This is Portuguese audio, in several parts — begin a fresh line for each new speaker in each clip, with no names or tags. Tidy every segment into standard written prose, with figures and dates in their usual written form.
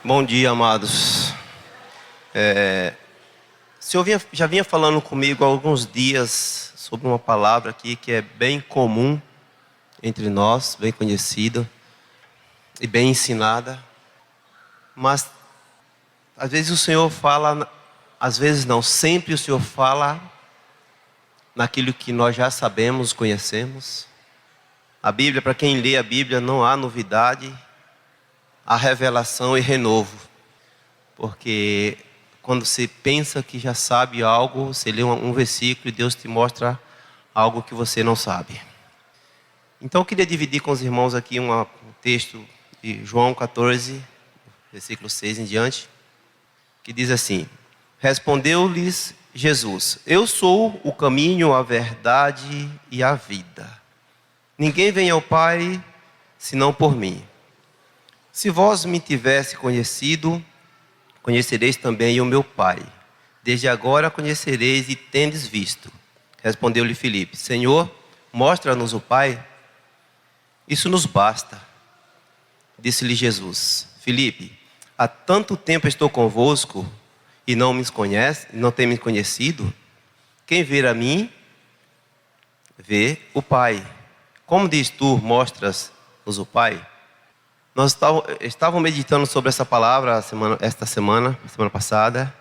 Bom dia, amados. O Senhor já vinha falando comigo há alguns dias sobre uma palavra aqui que é bem comum entre nós, bem conhecida e bem ensinada. Mas às vezes o Senhor fala, às vezes não, sempre o Senhor fala naquilo que nós já sabemos, conhecemos. A Bíblia, para quem lê a Bíblia, não há novidade, há revelação e renovo. Porque quando você pensa que já sabe algo, você lê um versículo e Deus te mostra algo que você não sabe. Então eu queria dividir com os irmãos aqui um texto de João 14, versículo 6 em diante, que diz assim: Respondeu-lhes Jesus: Eu sou o caminho, a verdade e a vida. Ninguém vem ao Pai senão por mim. Se vós me tivesse conhecido, conhecereis também o meu Pai. Desde agora conhecereis e tendes visto. Respondeu-lhe Filipe: Senhor, mostra-nos o Pai. Isso nos basta. Disse-lhe Jesus: Filipe, há tanto tempo estou convosco e não tem me conhecido? Quem vê a mim, vê o Pai. Como diz tu, mostras-nos o Pai? Nós estávamos meditando sobre essa palavra semana passada,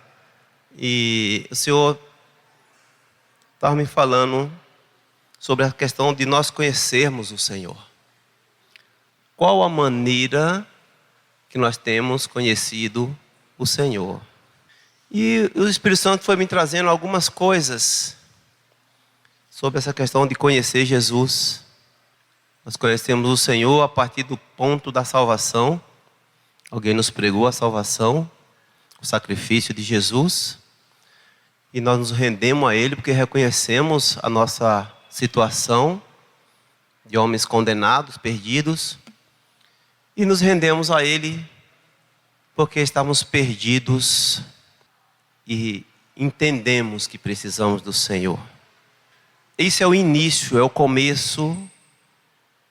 e o Senhor estava me falando sobre a questão de nós conhecermos o Senhor. Qual a maneira que nós temos conhecido o Senhor? E o Espírito Santo foi me trazendo algumas coisas sobre essa questão de conhecer Jesus. Nós conhecemos o Senhor a partir do ponto da salvação. Alguém nos pregou a salvação, o sacrifício de Jesus. E nós nos rendemos a Ele porque reconhecemos a nossa situação de homens condenados, perdidos. E nos rendemos a Ele porque estamos perdidos e entendemos que precisamos do Senhor. Esse é o início, é o começo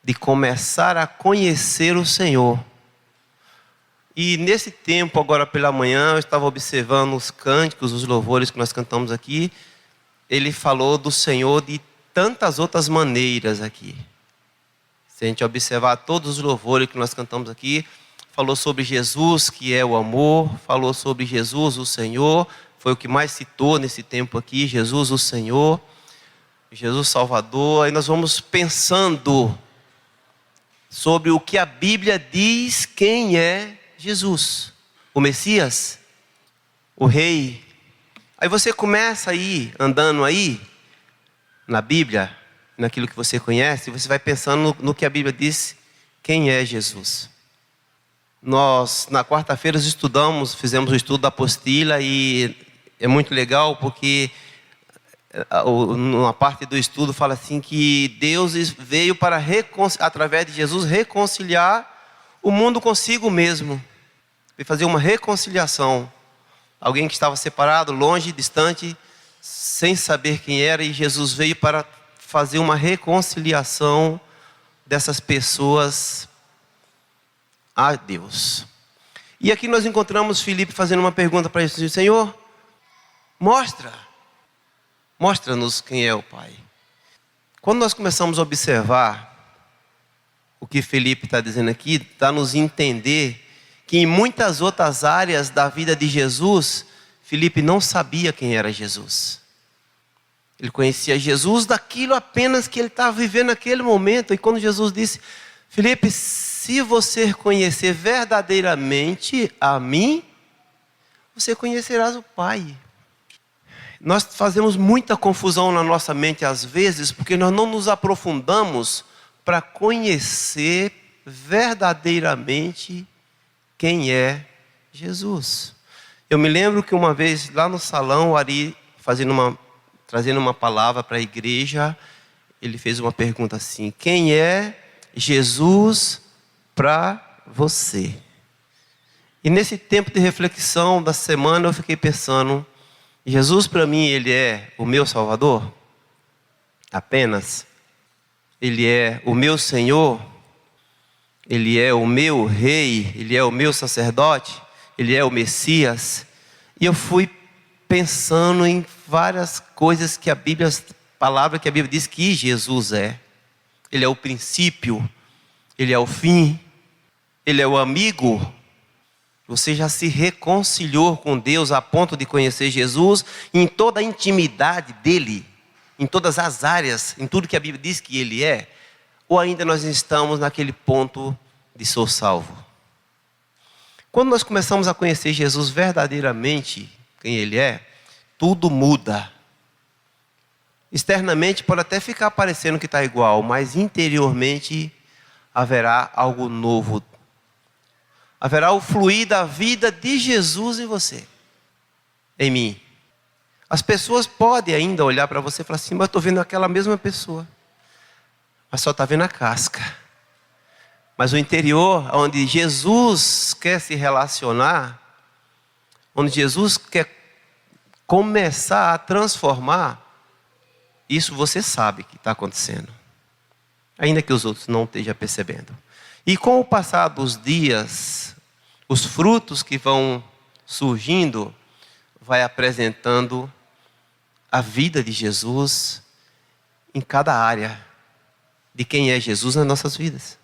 de começar a conhecer o Senhor. E nesse tempo, agora pela manhã, eu estava observando os cânticos, os louvores que nós cantamos aqui. Ele falou do Senhor de tantas outras maneiras aqui. Se a gente observar todos os louvores que nós cantamos aqui, falou sobre Jesus, que é o amor, falou sobre Jesus, o Senhor, foi o que mais citou nesse tempo aqui, Jesus, o Senhor, Jesus Salvador. Aí nós vamos pensando sobre o que a Bíblia diz quem é Jesus. O Messias, o Rei. Aí você começa aí, andando aí, na Bíblia, naquilo que você conhece, você vai pensando no que a Bíblia diz quem é Jesus. Nós, na quarta-feira, fizemos o estudo da apostila e é muito legal porque uma parte do estudo fala assim que Deus veio para, através de Jesus, reconciliar o mundo consigo mesmo. Veio fazer uma reconciliação. Alguém que estava separado, longe, distante, sem saber quem era, e Jesus veio para fazer uma reconciliação dessas pessoas a Deus. E aqui nós encontramos Filipe fazendo uma pergunta para Jesus: Senhor, mostra-nos quem é o Pai. Quando nós começamos a observar o que Filipe está dizendo aqui, dá nos entender que em muitas outras áreas da vida de Jesus, Filipe não sabia quem era Jesus. Ele conhecia Jesus daquilo apenas que ele estava vivendo naquele momento. E quando Jesus disse: Filipe, se você conhecer verdadeiramente a mim, você conhecerás o Pai. Nós fazemos muita confusão na nossa mente às vezes, porque nós não nos aprofundamos para conhecer verdadeiramente quem é Jesus. Eu me lembro que uma vez lá no salão, o Ari trazendo uma palavra para a igreja, ele fez uma pergunta assim: quem é Jesus para você? E nesse tempo de reflexão da semana eu fiquei pensando: Jesus para mim, Ele é o meu Salvador? Apenas? Ele é o meu Senhor? Ele é o meu Rei? Ele é o meu sacerdote? Ele é o Messias. E eu fui pensando em várias coisas que palavra que a Bíblia diz que Jesus é. Ele é o princípio, Ele é o fim, Ele é o amigo. Você já se reconciliou com Deus a ponto de conhecer Jesus em toda a intimidade dEle, em todas as áreas, em tudo que a Bíblia diz que Ele é? Ou ainda nós estamos naquele ponto de sou salvo? Quando nós começamos a conhecer Jesus verdadeiramente, quem Ele é, tudo muda. Externamente pode até ficar parecendo que está igual, mas interiormente haverá algo novo. Haverá o fluir da vida de Jesus em você, em mim. As pessoas podem ainda olhar para você e falar assim, mas eu estou vendo aquela mesma pessoa, mas só está vendo a casca. Mas o interior, onde Jesus quer se relacionar, onde Jesus quer começar a transformar, isso você sabe que está acontecendo, ainda que os outros não estejam percebendo. E com o passar dos dias, os frutos que vão surgindo, vai apresentando a vida de Jesus em cada área de quem é Jesus nas nossas vidas.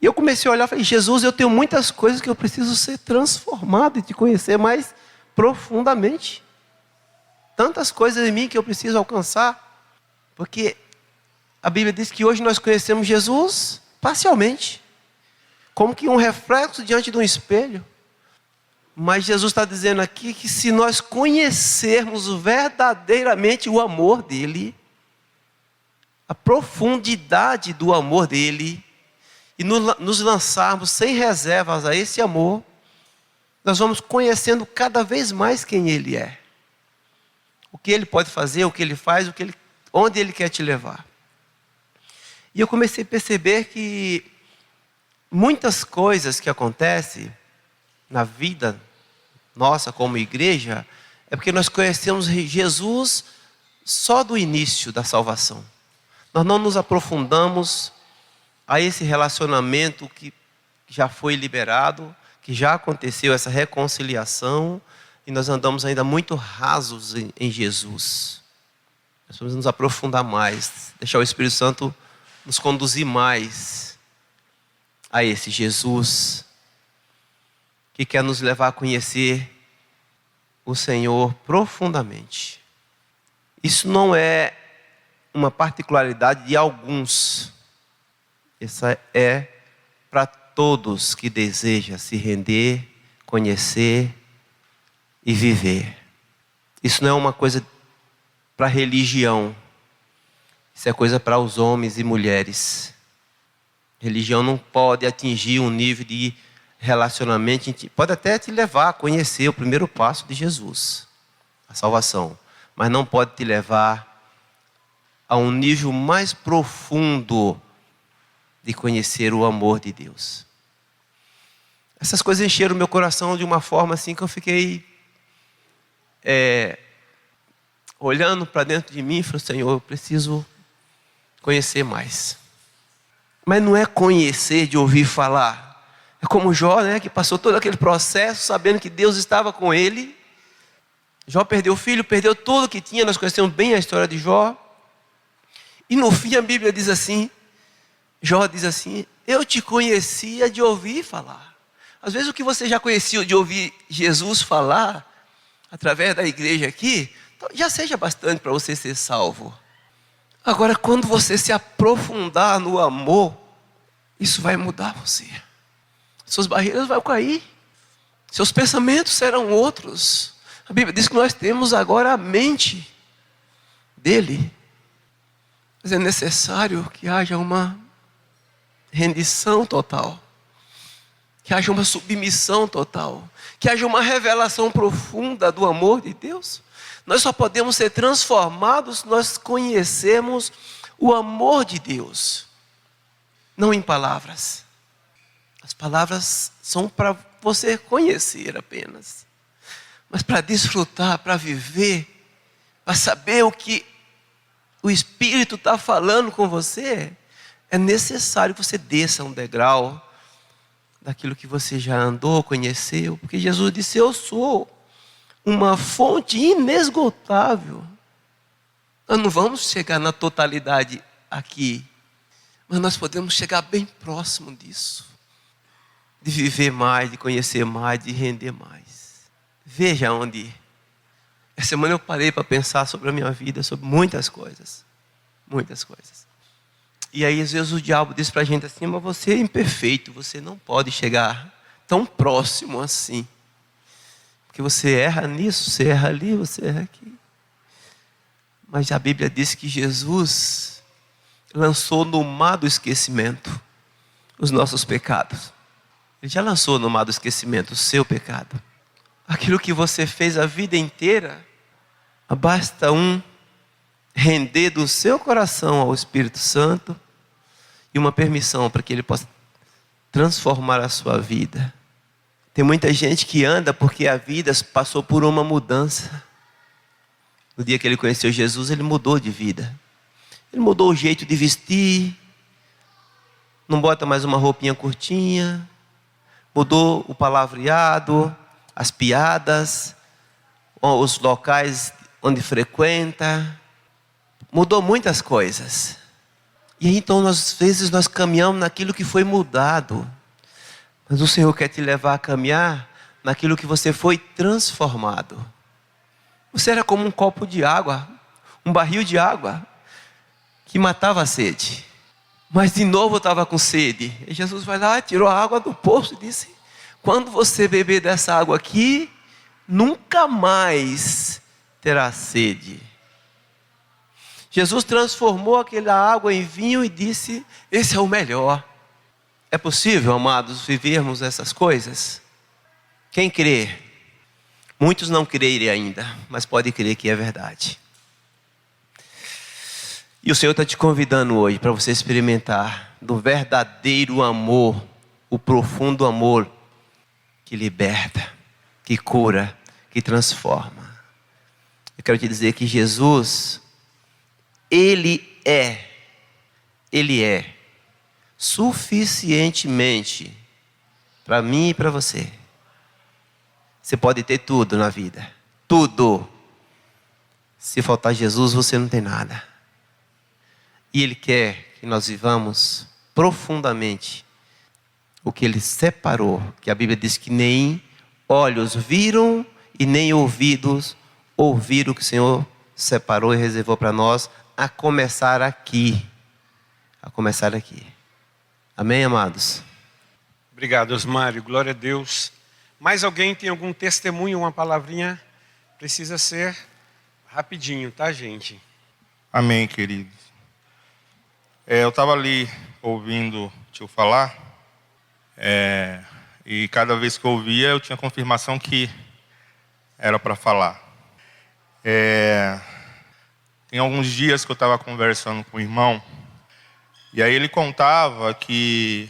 E eu comecei a olhar e falei, Jesus, eu tenho muitas coisas que eu preciso ser transformado e te conhecer mais profundamente. Tantas coisas em mim que eu preciso alcançar. Porque a Bíblia diz que hoje nós conhecemos Jesus parcialmente, como que um reflexo diante de um espelho. Mas Jesus está dizendo aqui que se nós conhecermos verdadeiramente o amor dEle, a profundidade do amor dEle, e nos lançarmos sem reservas a esse amor, nós vamos conhecendo cada vez mais quem Ele é. O que Ele pode fazer, o que Ele faz, onde Ele quer te levar. E eu comecei a perceber que muitas coisas que acontecem na vida nossa como igreja, é porque nós conhecemos Jesus só do início da salvação. Nós não nos aprofundamos a esse relacionamento que já foi liberado, que já aconteceu, essa reconciliação, e nós andamos ainda muito rasos em Jesus. Nós vamos nos aprofundar mais, deixar o Espírito Santo nos conduzir mais a esse Jesus, que quer nos levar a conhecer o Senhor profundamente. Isso não é uma particularidade de alguns. Essa é para todos que desejam se render, conhecer e viver. Isso não é uma coisa para religião. Isso é coisa para os homens e mulheres. Religião não pode atingir um nível de relacionamento. Pode até te levar a conhecer o primeiro passo de Jesus, a salvação. Mas não pode te levar a um nível mais profundo de conhecer o amor de Deus. Essas coisas encheram o meu coração de uma forma assim que eu fiquei olhando para dentro de mim e falei, Senhor, eu preciso conhecer mais. Mas não é conhecer de ouvir falar. É como Jó, né, que passou todo aquele processo sabendo que Deus estava com ele. Jó perdeu o filho, perdeu tudo que tinha. Nós conhecemos bem a história de Jó. E no fim a Bíblia diz assim, Jó diz assim, eu te conhecia de ouvir falar. Às vezes o que você já conhecia de ouvir Jesus falar, através da igreja aqui, já seja bastante para você ser salvo. Agora, quando você se aprofundar no amor, isso vai mudar você. Suas barreiras vão cair. Seus pensamentos serão outros. A Bíblia diz que nós temos agora a mente dele. Mas é necessário que haja uma rendição total. Que haja uma submissão total. Que haja uma revelação profunda do amor de Deus. Nós só podemos ser transformados se nós conhecermos o amor de Deus. Não em palavras. As palavras são para você conhecer apenas. Mas para desfrutar, para viver, para saber o que o Espírito está falando com você, é necessário que você desça um degrau daquilo que você já andou, conheceu, porque Jesus disse: eu sou uma fonte inesgotável. Nós não vamos chegar na totalidade aqui, mas nós podemos chegar bem próximo disso, de viver mais, de conhecer mais, de render mais. Veja onde. Essa semana eu parei para pensar sobre a minha vida, sobre muitas coisas. Muitas coisas. E aí às vezes o diabo diz para a gente assim: mas você é imperfeito, você não pode chegar tão próximo assim. Porque você erra nisso, você erra ali, você erra aqui. Mas a Bíblia diz que Jesus lançou no mar do esquecimento os nossos pecados. Ele já lançou no mar do esquecimento o seu pecado. Aquilo que você fez a vida inteira, basta render do seu coração ao Espírito Santo e uma permissão para que Ele possa transformar a sua vida. Tem muita gente que anda porque a vida passou por uma mudança. No dia que ele conheceu Jesus, ele mudou de vida. Ele mudou o jeito de vestir, não bota mais uma roupinha curtinha, mudou o palavreado, as piadas, os locais onde frequenta, mudou muitas coisas. E aí, então, às vezes nós caminhamos naquilo que foi mudado, mas o Senhor quer te levar a caminhar naquilo que você foi transformado. Você era como um copo de água, um barril de água, que matava a sede. Mas de novo eu estava com sede. E Jesus vai lá, tirou a água do poço e disse: quando você beber dessa água aqui, nunca mais terá sede. Jesus transformou aquela água em vinho e disse: esse é o melhor. É possível, amados, vivermos essas coisas? Quem crê? Muitos não creem ainda, mas pode crer que é verdade. E o Senhor está te convidando hoje para você experimentar do verdadeiro amor, o profundo amor que liberta, que cura, que transforma. Eu quero te dizer que Jesus, Ele é suficientemente para mim e para você. Você pode ter tudo na vida, tudo. Se faltar Jesus, você não tem nada. E Ele quer que nós vivamos profundamente o que Ele separou, que a Bíblia diz que nem olhos viram e nem ouvidos ouviram o que o Senhor separou e reservou para nós, a começar aqui. A começar aqui. Amém, amados?
Obrigado, Osmário. Glória a Deus. Mais alguém tem algum testemunho, uma palavrinha? Precisa ser rapidinho, tá, gente?
Amém, queridos. Eu estava ali ouvindo o tio falar, e cada vez que eu ouvia, eu tinha confirmação que era para falar. Tem alguns dias que eu estava conversando com o irmão, e aí ele contava que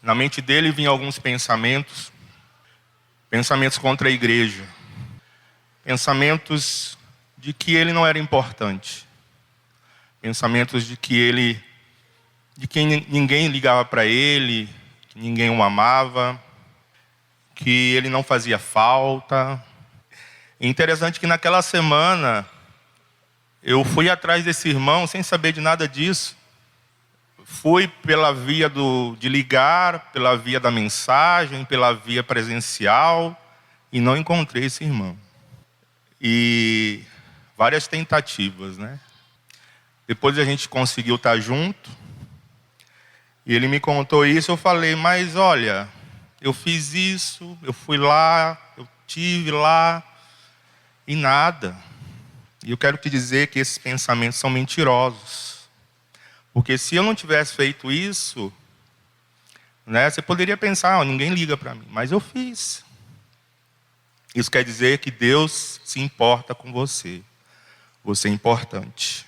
na mente dele vinham alguns pensamentos contra a igreja, pensamentos de que ele não era importante, pensamentos de que ninguém ligava para ele, que ninguém o amava, que ele não fazia falta. É interessante que naquela semana eu fui atrás desse irmão sem saber de nada disso. Fui pela via de ligar, pela via da mensagem, pela via presencial, e não encontrei esse irmão. E várias tentativas, né? Depois a gente conseguiu estar junto, e ele me contou isso. Eu falei: mas olha, eu fiz isso, eu fui lá, eu estive lá, e nada. E eu quero te dizer que esses pensamentos são mentirosos. Porque se eu não tivesse feito isso, né, você poderia pensar: ninguém liga para mim. Mas eu fiz. Isso quer dizer que Deus se importa com você. Você é importante.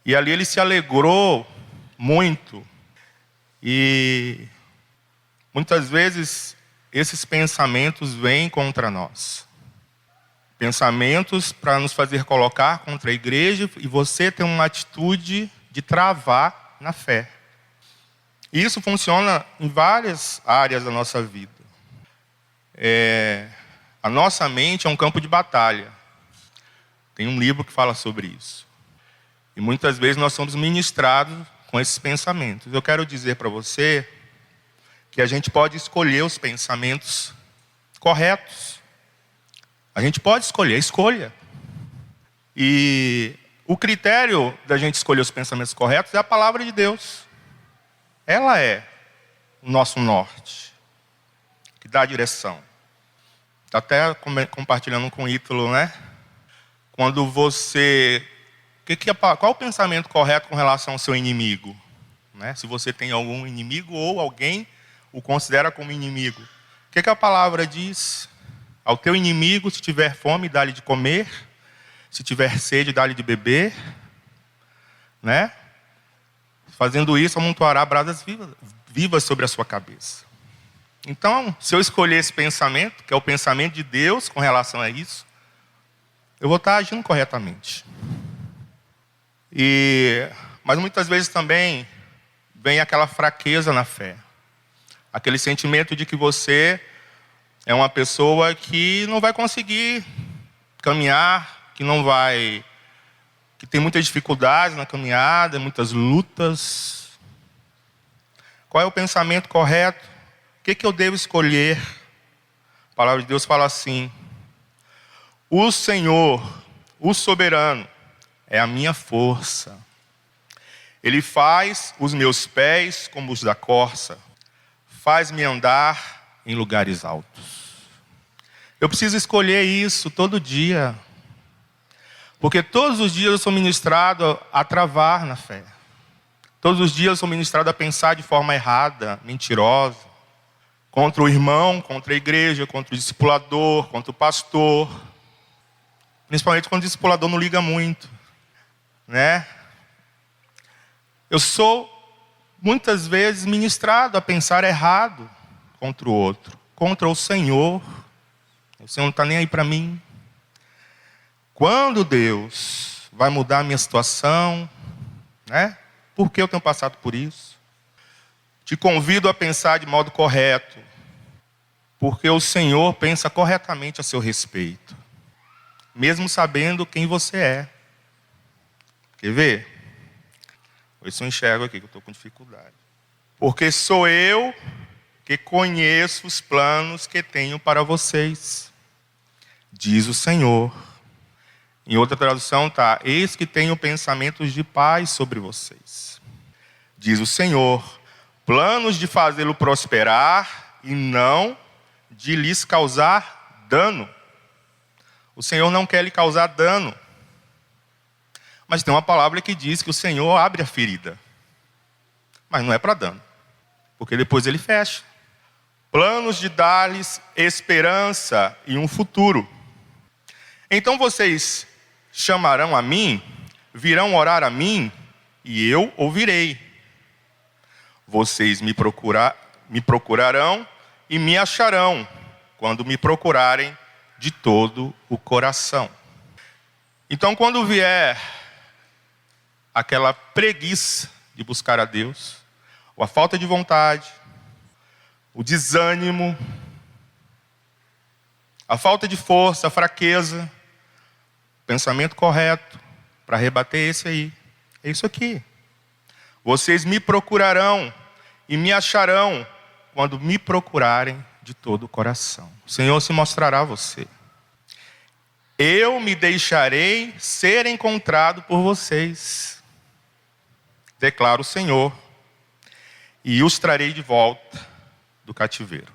E ali ele se alegrou muito. E muitas vezes esses pensamentos vêm contra nós. Pensamentos para nos fazer colocar contra a igreja, e você tem uma atitude de travar na fé. E isso funciona em várias áreas da nossa vida. A nossa mente é um campo de batalha. Tem um livro que fala sobre isso. E muitas vezes nós somos ministrados com esses pensamentos. Eu quero dizer para você que a gente pode escolher os pensamentos corretos. A gente pode escolher, escolha. E o critério da gente escolher os pensamentos corretos é a palavra de Deus. Ela é o nosso norte, que dá a direção. Está até compartilhando com o Ítalo, né? Quando você... qual o pensamento correto com relação ao seu inimigo? Né? Se você tem algum inimigo ou alguém o considera como inimigo. O que a palavra diz? Ao teu inimigo, se tiver fome, dá-lhe de comer. Se tiver sede, dá-lhe de beber. Né? Fazendo isso, amontoará brasas vivas sobre a sua cabeça. Então, se eu escolher esse pensamento, que é o pensamento de Deus com relação a isso, eu vou estar agindo corretamente. Mas muitas vezes também vem aquela fraqueza na fé. Aquele sentimento de que você é uma pessoa que não vai conseguir caminhar, que tem muitas dificuldades na caminhada, muitas lutas. Qual é o pensamento correto? O que eu devo escolher? A palavra de Deus fala assim: o Senhor, o soberano, é a minha força. Ele faz os meus pés como os da corça, faz-me andar em lugares altos. Eu preciso escolher isso todo dia, porque todos os dias eu sou ministrado a travar na fé. Todos os dias eu sou ministrado a pensar de forma errada, mentirosa, contra o irmão, contra a igreja, contra o discipulador, contra o pastor. Principalmente quando o discipulador não liga muito, né? Eu sou, muitas vezes, ministrado a pensar errado contra o outro, contra o Senhor. O Senhor não está nem aí para mim. Quando Deus vai mudar a minha situação, né? Por que eu tenho passado por isso? Te convido a pensar de modo correto, porque o Senhor pensa corretamente a seu respeito, mesmo sabendo quem você é. Quer ver? Isso eu enxergo aqui, que eu estou com dificuldade. Porque sou eu que conheço os planos que tenho para vocês, diz o Senhor. Em outra tradução está: eis que tenho pensamentos de paz sobre vocês, diz o Senhor, planos de fazê-lo prosperar e não de lhes causar dano. O Senhor não quer lhe causar dano. Mas tem uma palavra que diz que o Senhor abre a ferida. Mas não é para dano, porque depois ele fecha. Planos de dar-lhes esperança e um futuro. Então vocês chamarão a mim, virão orar a mim, e eu ouvirei. Vocês me procurarão e me acharão, quando me procurarem de todo o coração. Então, quando vier aquela preguiça de buscar a Deus, ou a falta de vontade, o desânimo, a falta de força, a fraqueza, o pensamento correto para rebater esse aí, é isso aqui. Vocês me procurarão e me acharão quando me procurarem de todo o coração. O Senhor se mostrará a você. Eu me deixarei ser encontrado por vocês, declara o Senhor, e os trarei de volta do cativeiro.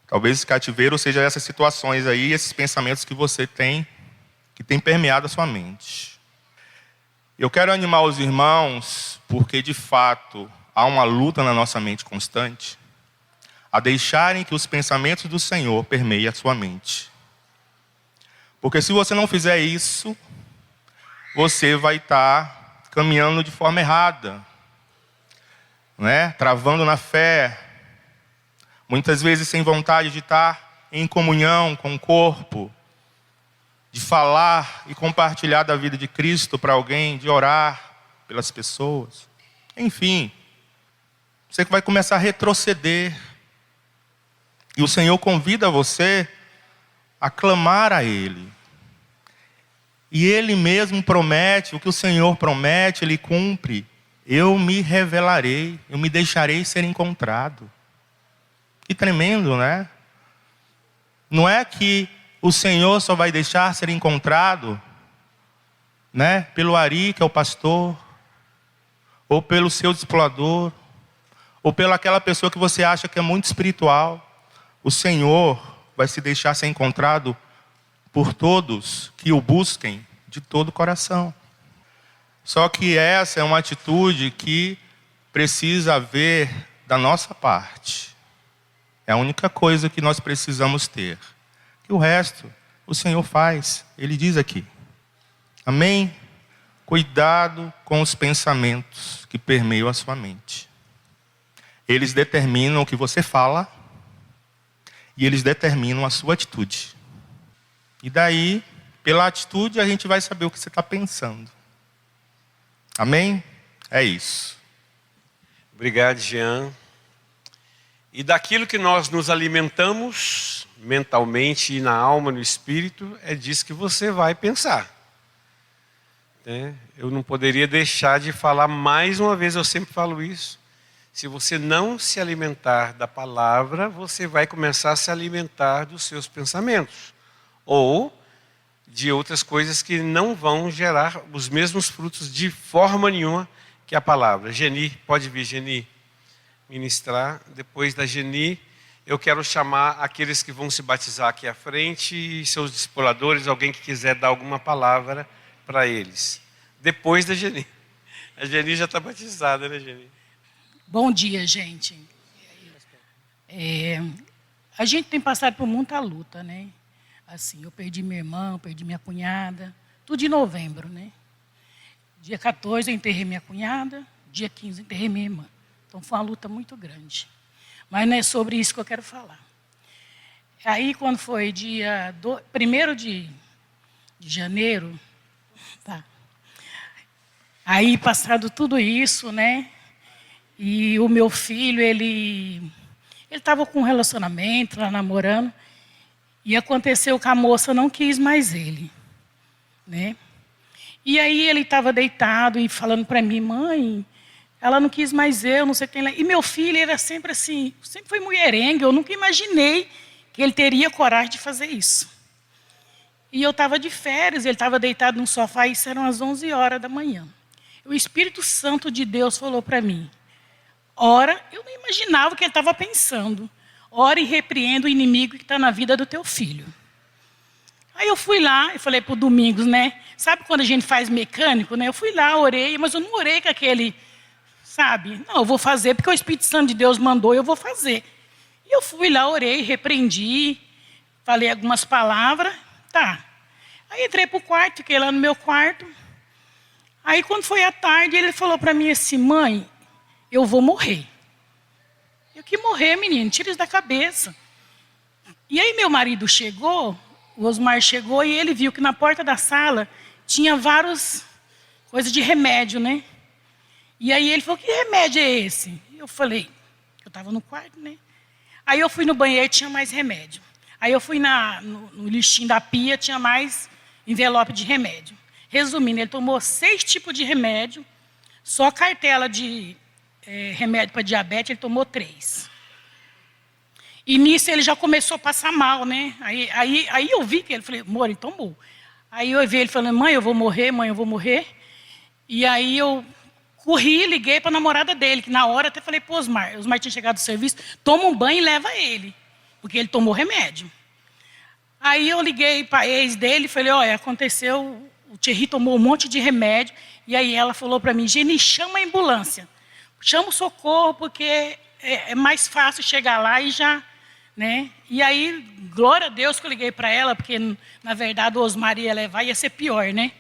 Talvez esse cativeiro seja essas situações aí, esses pensamentos que você tem, que tem permeado a sua mente. Eu quero animar os irmãos, porque de fato há uma luta na nossa mente constante, a deixarem que os pensamentos do Senhor permeiem a sua mente. Porque se você não fizer isso, você vai estar caminhando de forma errada, né? Travando na fé, muitas vezes sem vontade de estar em comunhão com o corpo, de falar e compartilhar da vida de Cristo para alguém, de orar pelas pessoas. Enfim, Você vai começar a retroceder. E o Senhor convida você a clamar a Ele. E Ele mesmo promete, o que o Senhor promete, Ele cumpre. Eu me revelarei, eu me deixarei ser encontrado. Que tremendo, né? Não é que o Senhor só vai deixar ser encontrado, né, pelo Ari, que é o pastor, ou pelo seu discipulador, ou pela aquela pessoa que você acha que é muito espiritual. O Senhor vai se deixar ser encontrado por todos que o busquem de todo o coração. Só que essa é uma atitude que precisa haver da nossa parte. É a única coisa que nós precisamos ter. E o resto, o Senhor faz. Ele diz aqui. Amém? Cuidado com os pensamentos que permeiam a sua mente. Eles determinam o que você fala e eles determinam a sua atitude. E daí, pela atitude, a gente vai saber o que você está pensando. Amém? É isso.
Obrigado, Jean. E daquilo que nós nos alimentamos, mentalmente, e na alma, no espírito, é disso que você vai pensar. Eu não poderia deixar de falar mais uma vez, eu sempre falo isso. Se você não se alimentar da palavra, você vai começar a se alimentar dos seus pensamentos. Ou de outras coisas que não vão gerar os mesmos frutos de forma nenhuma que a palavra. Geni, pode vir, Geni, ministrar. Depois da Geni, eu quero chamar aqueles que vão se batizar aqui à frente e seus discipuladores, alguém que quiser dar alguma palavra para eles. Depois da Geni. A Geni já está batizada, né, Geni?
Bom dia, gente. A gente tem passado por muita luta, né? Assim, eu perdi minha irmã, perdi minha cunhada, tudo em novembro, né? Dia 14 eu enterrei minha cunhada, dia 15 eu enterrei minha irmã. Então foi uma luta muito grande. Mas não é sobre isso que eu quero falar. Aí quando foi dia 1º de janeiro, tá? Aí passado tudo isso, né? E o meu filho, ele estava com um relacionamento, lá namorando, e aconteceu que a moça não quis mais ele, né? E aí ele estava deitado e falando para mim, mãe, ela não quis mais eu, não sei quem lá. E meu filho era sempre assim, sempre foi mulherengo, eu nunca imaginei que ele teria coragem de fazer isso. E eu estava de férias, ele estava deitado num sofá, isso eram as 11 horas da manhã. O Espírito Santo de Deus falou para mim, ora, eu não imaginava o que ele estava pensando. Ora e repreenda o inimigo que está na vida do teu filho. Aí eu fui lá, e falei para o Domingos, né? Sabe quando a gente faz mecânico, né? Eu fui lá, orei, mas eu não orei com aquele, sabe? Não, eu vou fazer porque o Espírito Santo de Deus mandou, eu vou fazer. E eu fui lá, orei, repreendi, falei algumas palavras, tá. Aí entrei para o quarto, fiquei lá no meu quarto. Aí quando foi à tarde, ele falou para mim assim, mãe, eu vou morrer. Eu que morrer, menino, tira isso da cabeça. E aí meu marido chegou, o Osmar chegou e ele viu que na porta da sala tinha várias coisas de remédio, né? E aí ele falou, que remédio é esse? Eu falei, eu estava no quarto, né? Aí eu fui no banheiro, tinha mais remédio. Aí eu fui no lixinho da pia, tinha mais envelope de remédio. Resumindo, ele tomou 6 tipos de remédio, só cartela de remédio para diabetes, ele tomou 3. E nisso ele já começou a passar mal, né? Aí eu vi que ele, falei, amor, ele tomou. Aí eu vi ele falando, mãe, eu vou morrer, mãe, eu vou morrer. E aí eu corri, liguei para a namorada dele, que na hora até falei para o Osmar tinha chegado do serviço, toma um banho e leva ele, porque ele tomou remédio. Aí eu liguei para a ex dele e falei, olha, aconteceu, o Thierry tomou um monte de remédio, e aí ela falou para mim, Geni, chama a ambulância, chama o socorro, porque é mais fácil chegar lá e já, né? E aí, glória a Deus que eu liguei para ela, porque na verdade o Osmar ia levar, ia ser pior, né?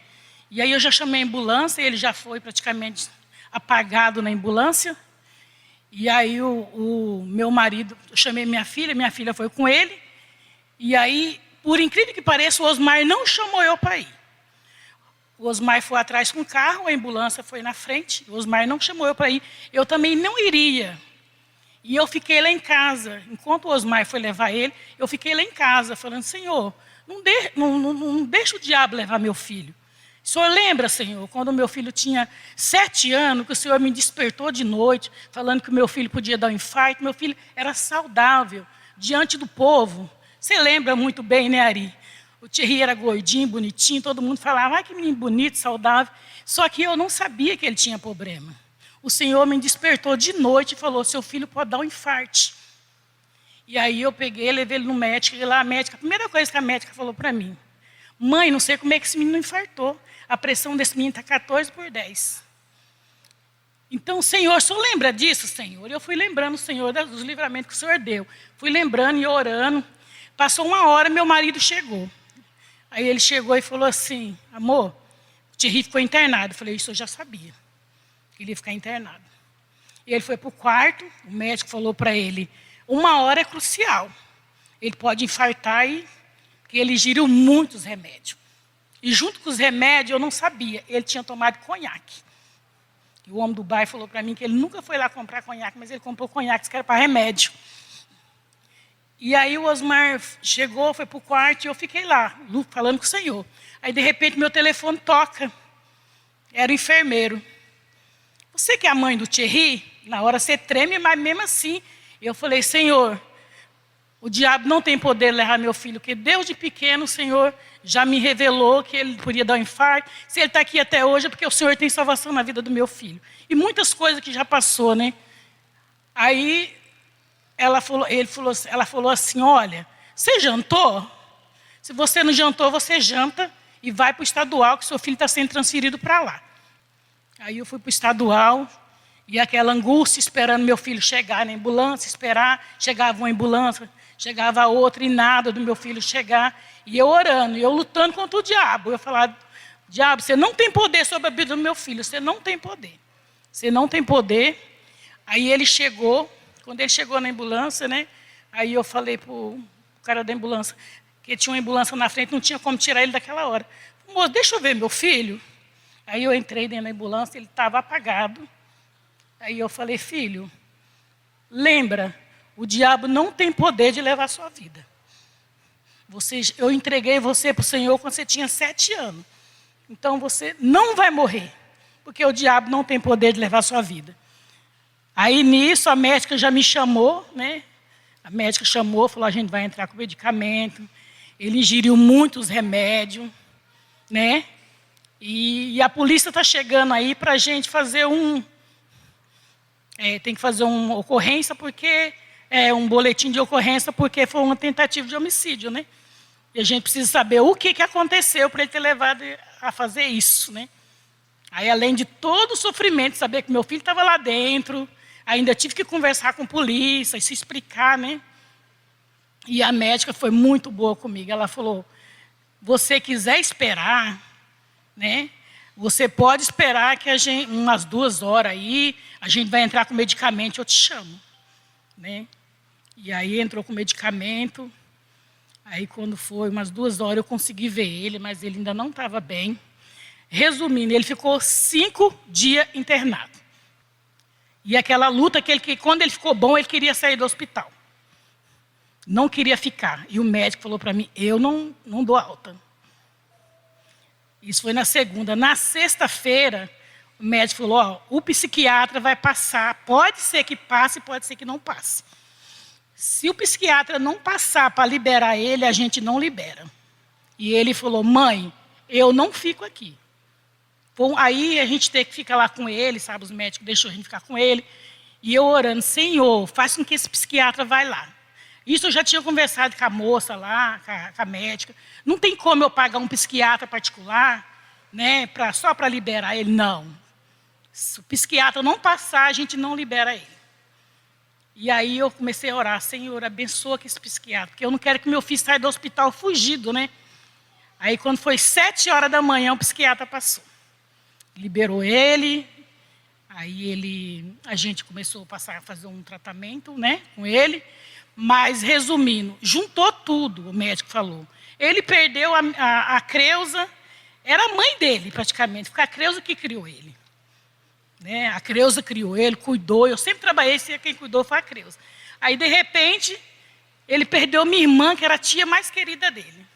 E aí eu já chamei a ambulância, ele já foi praticamente apagado na ambulância. E aí o meu marido, eu chamei minha filha foi com ele. E aí, por incrível que pareça, o Osmar não chamou eu para ir. O Osmar foi atrás com o carro, a ambulância foi na frente, o Osmar não chamou eu para ir. Eu também não iria E eu fiquei lá em casa. Enquanto o Osmar foi levar ele, eu fiquei lá em casa, falando, Senhor, não deixa o diabo levar meu filho. O Senhor lembra, Senhor, quando o meu filho tinha 7 anos, que o Senhor me despertou de noite, falando que o meu filho podia dar um infarto. Meu filho era saudável, diante do povo. Você lembra muito bem, né, Ari? O Thierry era gordinho, bonitinho, todo mundo falava, ai, que menino bonito, saudável. Só que eu não sabia que ele tinha problema. O Senhor me despertou de noite e falou, seu filho pode dar um infarto. E aí eu peguei, levei ele no médico, e lá a primeira coisa que a médica falou para mim, mãe, não sei como é que esse menino infartou. A pressão desse menino está 14/10. Então, Senhor, o Senhor lembra disso, Senhor? Eu fui lembrando, Senhor, dos livramentos que o Senhor deu. Fui lembrando e orando. Passou 1 hora, meu marido chegou. Aí ele chegou e falou assim, amor, o Thierry ficou internado. Eu falei, isso eu já sabia, que ele ia ficar internado. E ele foi para o quarto, o médico falou para ele, 1 hora é crucial. Ele pode infartar e que ele ingeriu muitos remédios. E junto com os remédios, eu não sabia, ele tinha tomado conhaque. E o homem do bairro falou para mim que ele nunca foi lá comprar conhaque, mas ele comprou conhaque, que era para remédio. E aí o Osmar chegou, foi para o quarto, e eu fiquei lá, falando com o Senhor. Aí, de repente, meu telefone toca. Era o enfermeiro. Você que é a mãe do Thierry, na hora você treme, mas mesmo assim, eu falei, Senhor, o diabo não tem poder de levar meu filho, porque desde pequeno o Senhor já me revelou que ele podia dar um infarto. Se ele está aqui até hoje é porque o Senhor tem salvação na vida do meu filho. E muitas coisas que já passou, né? Aí ela falou assim, olha, você jantou? Se você não jantou, você janta e vai para o estadual, que seu filho está sendo transferido para lá. Aí eu fui para o estadual, e aquela angústia esperando meu filho chegar na ambulância, esperar, chegava uma ambulância, chegava outra e nada do meu filho chegar. E eu orando, e eu lutando contra o diabo. Eu falava, diabo, você não tem poder sobre a vida do meu filho, você não tem poder. Você não tem poder. Aí ele chegou, quando ele chegou na ambulância, né? Aí eu falei para o cara da ambulância, que tinha uma ambulância na frente, não tinha como tirar ele daquela hora. Moço, deixa eu ver meu filho. Aí eu entrei dentro da ambulância, ele estava apagado. Aí eu falei, filho, lembra, o diabo não tem poder de levar a sua vida. Eu entreguei você para o Senhor quando você tinha 7 anos. Então você não vai morrer, porque o diabo não tem poder de levar a sua vida. Aí nisso a médica já me chamou, né? A médica chamou, falou, a gente vai entrar com medicamento. Ele ingeriu muitos remédios, né? E a polícia está chegando aí para a gente fazer tem que fazer uma ocorrência, porque um boletim de ocorrência, porque foi uma tentativa de homicídio, né? E a gente precisa saber o que aconteceu para ele ter levado a fazer isso, né? Aí, além de todo o sofrimento, saber que meu filho estava lá dentro, ainda tive que conversar com a polícia e se explicar, né? E a médica foi muito boa comigo. Ela falou, você quiser esperar, né? Você pode esperar que umas 2 horas aí, a gente vai entrar com medicamento, eu te chamo, né? E aí entrou com medicamento. Aí quando foi umas 2 horas eu consegui ver ele, mas ele ainda não estava bem. Resumindo, ele ficou 5 dias internado. E aquela luta que quando ele ficou bom, ele queria sair do hospital. Não queria ficar. E o médico falou para mim, eu não dou alta. Isso foi na segunda. Na sexta-feira, o médico falou, ó, o psiquiatra vai passar. Pode ser que passe, pode ser que não passe. Se o psiquiatra não passar para liberar ele, a gente não libera. E ele falou, mãe, eu não fico aqui. Bom, aí a gente tem que ficar lá com ele, sabe? Os médicos deixam a gente ficar com ele. E eu orando, Senhor, faça com que esse psiquiatra vá lá. Isso eu já tinha conversado com a moça lá, com a médica. Não tem como eu pagar um psiquiatra particular, né, só para liberar ele. Não. Se o psiquiatra não passar, a gente não libera ele. E aí eu comecei a orar, Senhor, abençoa que esse psiquiatra, porque eu não quero que meu filho saia do hospital fugido, né? Aí quando foi 7 horas da manhã, o psiquiatra passou. Liberou ele, aí a gente começou a fazer um tratamento, né, com ele. Mas, resumindo, juntou tudo, o médico falou. Ele perdeu a Creuza, era a mãe dele, praticamente, porque a Creuza que criou ele. né? A Creuza criou ele, cuidou. Eu sempre trabalhei, se quem cuidou foi a Creuza. Aí, de repente, ele perdeu minha irmã, que era a tia mais querida dele.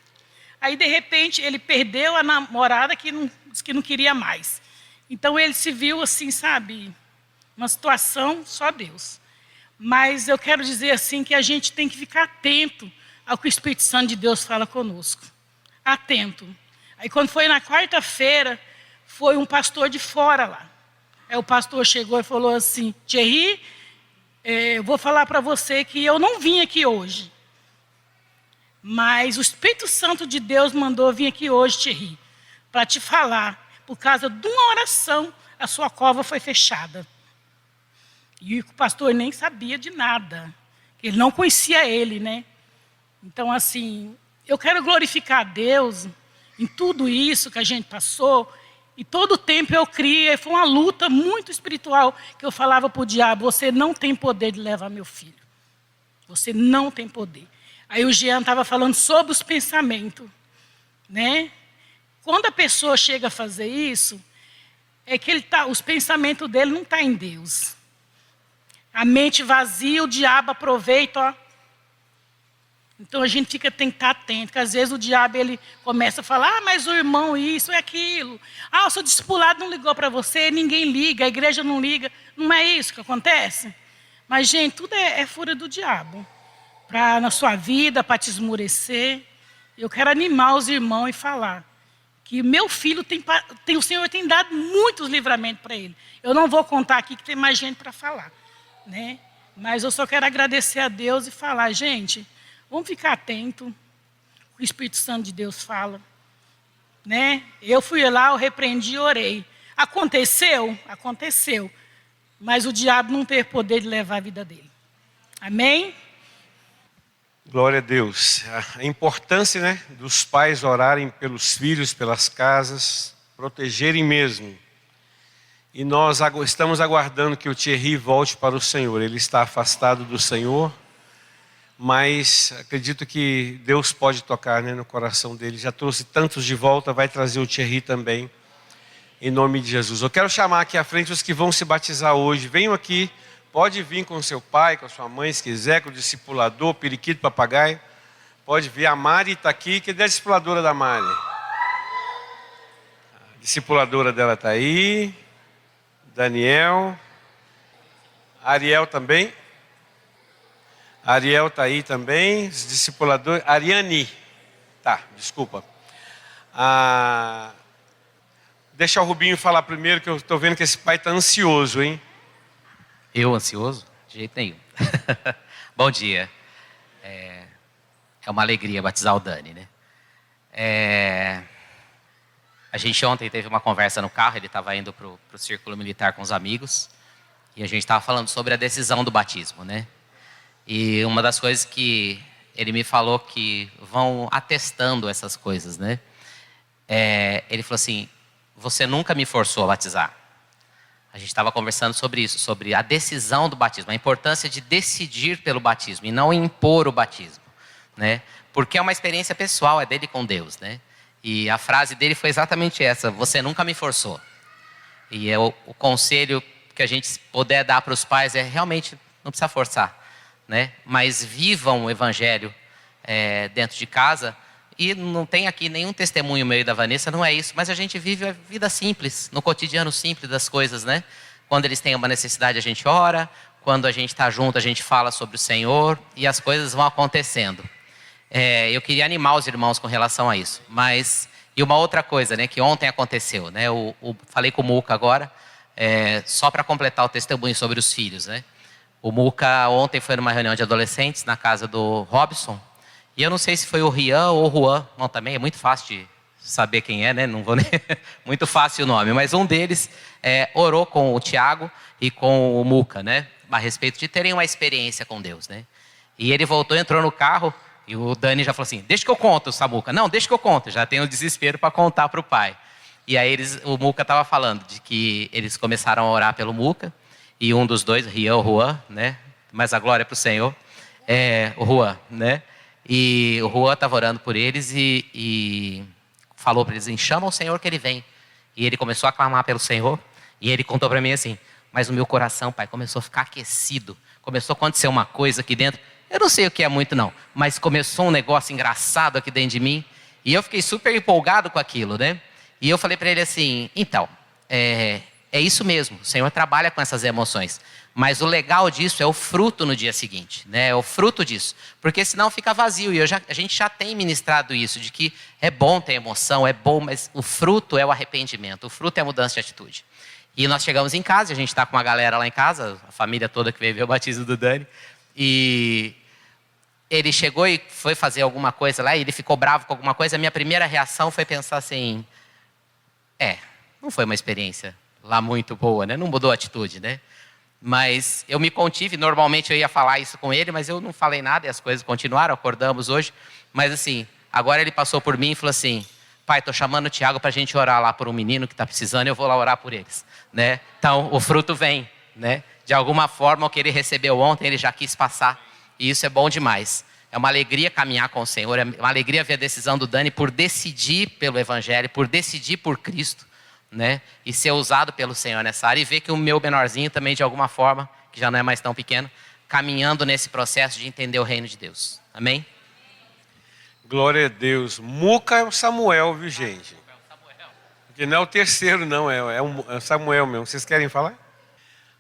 Aí, de repente, ele perdeu a namorada que não queria mais. Então, ele se viu assim, sabe, uma situação, só Deus. Mas eu quero dizer assim que a gente tem que ficar atento ao que o Espírito Santo de Deus fala conosco. Atento. Aí, quando foi na quarta-feira, foi um pastor de fora lá. Aí o pastor chegou e falou assim: Thierry, eu vou falar para você que eu não vim aqui hoje. Mas o Espírito Santo de Deus mandou vir aqui hoje, Thierry, para te falar. Por causa de uma oração, a sua cova foi fechada. E o pastor nem sabia de nada. Ele não conhecia ele, né? Então, assim, eu quero glorificar a Deus em tudo isso que a gente passou. E todo o tempo eu cria, foi uma luta muito espiritual que eu falava para o diabo: você não tem poder de levar meu filho. Você não tem poder. Aí o Jean estava falando sobre os pensamentos, né? Quando a pessoa chega a fazer isso, é que os pensamentos dele não estão em Deus. A mente vazia, o diabo aproveita, ó. Então a gente tem que estar atento, porque às vezes o diabo ele começa a falar: mas o irmão isso é aquilo. O seu discipulado não ligou para você, ninguém liga, a igreja não liga. Não é isso que acontece? Mas, gente, tudo é fúria do diabo. Na sua vida, para te esmurecer. Eu quero animar os irmãos e falar que meu filho o Senhor tem dado muitos livramentos para ele. Eu não vou contar aqui que tem mais gente para falar, né? Mas eu só quero agradecer a Deus e falar: gente, vamos ficar atento. O Espírito Santo de Deus fala, né? Eu fui lá, eu repreendi e orei. Aconteceu? Aconteceu. Mas o diabo não teve poder de levar a vida dele. Amém?
Glória a Deus. A importância, né, dos pais orarem pelos filhos, pelas casas, protegerem mesmo. E nós estamos aguardando que o Thierry volte para o Senhor. Ele está afastado do Senhor, mas acredito que Deus pode tocar, né, no coração dele. Já trouxe tantos de volta, vai trazer o Thierry também, em nome de Jesus. Eu quero chamar aqui à frente os que vão se batizar hoje. Venham aqui. Pode vir com seu pai, com a sua mãe, se quiser, com o discipulador, periquito, papagaio. Pode vir. A Mari está aqui. Cadê a discipuladora da Mari? A discipuladora dela está aí. Daniel. Ariel também. Ariel está aí também. Discipulador. Ariane. Tá, desculpa. Deixa o Rubinho falar primeiro, que eu estou vendo que esse pai está ansioso, hein?
Eu ansioso? De jeito nenhum. Bom dia. É uma alegria batizar o Dani, né? A gente ontem teve uma conversa no carro, ele estava indo para o círculo militar com os amigos, e a gente estava falando sobre a decisão do batismo, né? E uma das coisas que ele me falou que vão atestando essas coisas, né? Ele falou assim: você nunca me forçou a batizar. A gente estava conversando sobre isso, sobre a decisão do batismo, a importância de decidir pelo batismo e não impor o batismo, né? Porque é uma experiência pessoal, é dele com Deus, né? E a frase dele foi exatamente essa: você nunca me forçou. E o conselho que a gente puder dar para os pais é realmente não precisa forçar, né? Mas vivam o evangelho dentro de casa. E não tem aqui nenhum testemunho meio da Vanessa, não é isso. Mas a gente vive a vida simples, no cotidiano simples das coisas, né? Quando eles têm uma necessidade, a gente ora. Quando a gente está junto, a gente fala sobre o Senhor. E as coisas vão acontecendo. Eu queria animar os irmãos com relação a isso. E uma outra coisa, né? Que ontem aconteceu, né? Falei com o Muca agora, só para completar o testemunho sobre os filhos, né? O Muca ontem foi numa reunião de adolescentes na casa do Robson. E eu não sei se foi o Rian ou o Juan. Não, também é muito fácil de saber quem é, né? Não vou nem... Muito fácil o nome. Mas um deles orou com o Tiago e com o Muca, né? A respeito de terem uma experiência com Deus, né? E ele voltou, entrou no carro e o Dani já falou assim: deixa que eu conto, Samuca. Não, deixa que eu conto. Já tem o desespero para contar para o pai. E aí o Muca estava falando de que eles começaram a orar pelo Muca. E um dos dois, Rian ou Juan, né? Mas a glória é para o Senhor. O Juan, né? E o Juan estava orando por eles e falou para eles: chama o Senhor que ele vem. E ele começou a clamar pelo Senhor. E ele contou para mim assim, mas o meu coração, pai, começou a ficar aquecido. Começou a acontecer uma coisa aqui dentro. Eu não sei o que é muito não, mas começou um negócio engraçado aqui dentro de mim. E eu fiquei super empolgado com aquilo, né? E eu falei para ele assim, então, é isso mesmo, o Senhor trabalha com essas emoções. Mas o legal disso é o fruto no dia seguinte, né? É o fruto disso. Porque senão fica vazio. E a gente já tem ministrado isso, de que é bom ter emoção, é bom, mas o fruto é o arrependimento, o fruto é a mudança de atitude. E nós chegamos em casa, a gente está com uma galera lá em casa, a família toda que veio ver o batismo do Dani. E ele chegou e foi fazer alguma coisa lá, e ele ficou bravo com alguma coisa. A minha primeira reação foi pensar assim, não foi uma experiência lá muito boa, né? Não mudou a atitude, né? Mas eu me contive, normalmente eu ia falar isso com ele, mas eu não falei nada e as coisas continuaram, acordamos hoje. Mas assim, agora ele passou por mim e falou assim, pai, estou chamando o Tiago para a gente orar lá por um menino que está precisando, eu vou lá orar por eles, né? Então, o fruto vem, né? De alguma forma, o que ele recebeu ontem, ele já quis passar. E isso é bom demais. É uma alegria caminhar com o Senhor, é uma alegria ver a decisão do Dani por decidir pelo Evangelho, por decidir por Cristo, né? E ser usado pelo Senhor nessa área. E ver que o meu menorzinho também, de alguma forma, que já não é mais tão pequeno, caminhando nesse processo de entender o reino de Deus. Amém?
Glória a Deus. Muca é o Samuel, viu, gente? Porque não é o terceiro, não. É o Samuel mesmo. Vocês querem falar?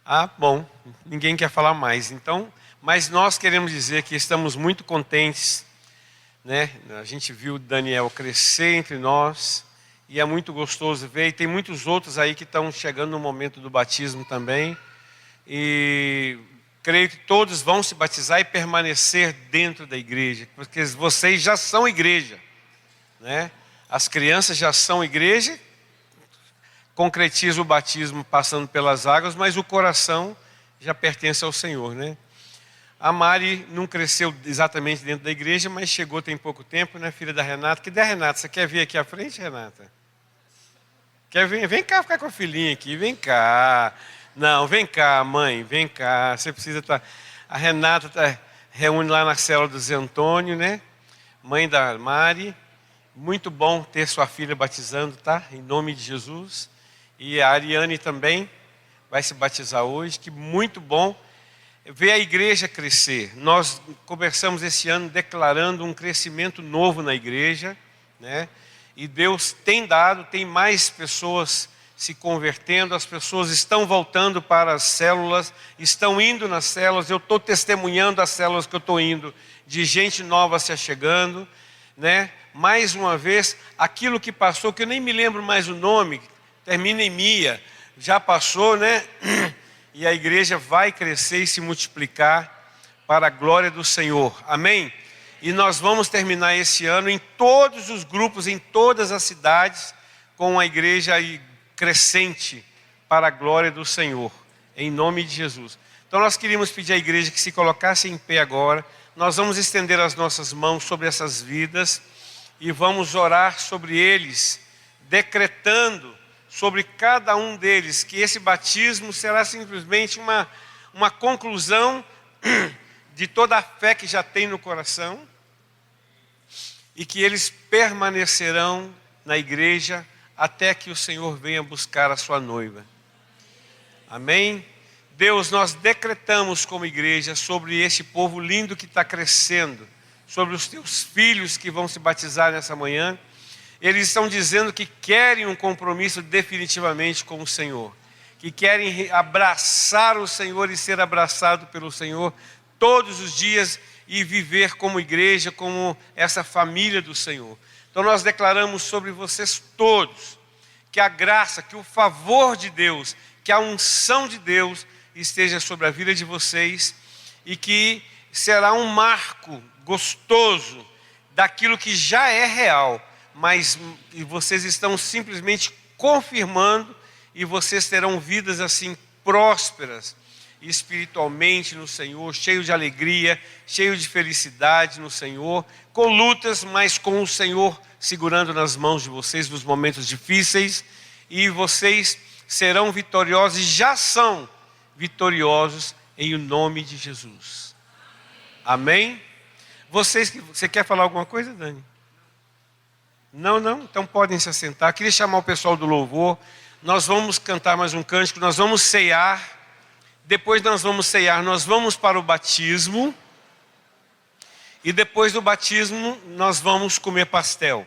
Ah, bom. Ninguém quer falar mais. Então, mas nós queremos dizer que estamos muito contentes, né? A gente viu o Daniel crescer entre nós. E é muito gostoso ver. E tem muitos outros aí que estão chegando no momento do batismo também. E creio que todos vão se batizar e permanecer dentro da igreja, porque vocês já são igreja, né? As crianças já são igreja, concretiza o batismo passando pelas águas, mas o coração já pertence ao Senhor, né? A Mari não cresceu exatamente dentro da igreja, mas chegou tem pouco tempo, né? Filha da Renata. Que da Renata? Você quer vir aqui à frente, Renata? Quer vir? Vem cá ficar com a filhinha aqui, vem cá. Não, vem cá, mãe, vem cá. Você precisa estar. A Renata reúne lá na célula do Zé Antônio, né? Mãe da Mari. Muito bom ter sua filha batizando, tá? Em nome de Jesus. E a Ariane também vai se batizar hoje. Que muito bom ver a igreja crescer. Nós conversamos esse ano declarando um crescimento novo na igreja, né? E Deus tem dado, tem mais pessoas se convertendo, as pessoas estão voltando para as células, estão indo nas células. Eu estou testemunhando as células que eu estou indo, de gente nova se achegando, né? Mais uma vez, aquilo que passou, que eu nem me lembro mais o nome, termina em Mia, já passou, né? E a igreja vai crescer e se multiplicar para a glória do Senhor. Amém? E nós vamos terminar esse ano em todos os grupos, em todas as cidades, com a igreja crescente para a glória do Senhor, em nome de Jesus. Então nós queríamos pedir à igreja que se colocasse em pé agora. Nós vamos estender as nossas mãos sobre essas vidas e vamos orar sobre eles, decretando sobre cada um deles que esse batismo será simplesmente uma conclusão de toda a fé que já tem no coração e que eles permanecerão na igreja até que o Senhor venha buscar a sua noiva. Amém? Deus, nós decretamos como igreja sobre este povo lindo que está crescendo, sobre os teus filhos que vão se batizar nessa manhã. Eles estão dizendo que querem um compromisso definitivamente com o Senhor, que querem abraçar o Senhor e ser abraçado pelo Senhor todos os dias e viver como igreja, como essa família do Senhor. Então nós declaramos sobre vocês todos que a graça, que o favor de Deus, que a unção de Deus esteja sobre a vida de vocês e que será um marco gostoso daquilo que já é real, mas vocês estão simplesmente confirmando e vocês terão vidas assim prósperas espiritualmente no Senhor, cheio de alegria, cheio de felicidade no Senhor, com lutas, mas com o Senhor segurando nas mãos de vocês nos momentos difíceis, e vocês serão vitoriosos e já são vitoriosos em o nome de Jesus. Amém? Você quer falar alguma coisa, Dani? Não? Então podem se assentar. Queria chamar o pessoal do louvor. nós vamos cantar mais um cântico, nós vamos ceiar. Depois nós vamos ceiar, nós vamos para o batismo. E depois do batismo, nós vamos comer pastel.